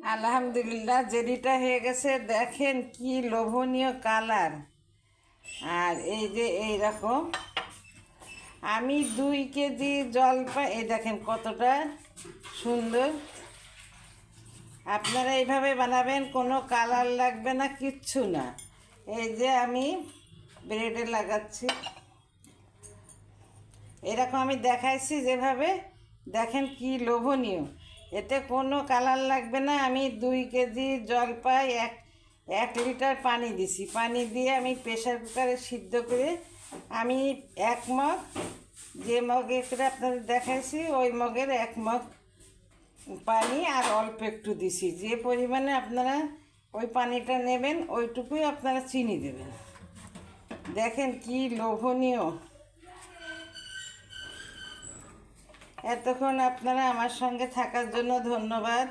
আলহামদুলিল্লাহ, জেলিটা হয়ে গেছে। দেখেন কি লোভনীয় কালার। আর এই যে এইরকম আমি 2 কেজি জলপাই, এই দেখেন কতটা সুন্দর। আপনারা এইভাবে বানাবেন, কোনো কালার লাগবে না, কিচ্ছু না। এই যে আমি ব্রেডে লাগাচ্ছি, এরকম আমি দেখাইছি যেভাবে, দেখেন কি লোভনীয়। এতে কোনো কালার লাগবে না। আমি 2 কেজি জলপাই 1 লিটার পানি দিছি। পানি দিয়ে আমি প্রেশার কুকারে সিদ্ধ করে আমি 1 মগ, যে মগে করে আপনাদের দেখাইছি ওই মগের 1 মগ পানি আর অল্প একটু দিছি। যে পরিমাণে আপনারা ওই পানিটা নেবেন ওইটুকুই আপনারা চিনি দেবেন। দেখেন কি লোভনীয়। এতক্ষণ আপনারা আমার সঙ্গে থাকার জন্য ধন্যবাদ।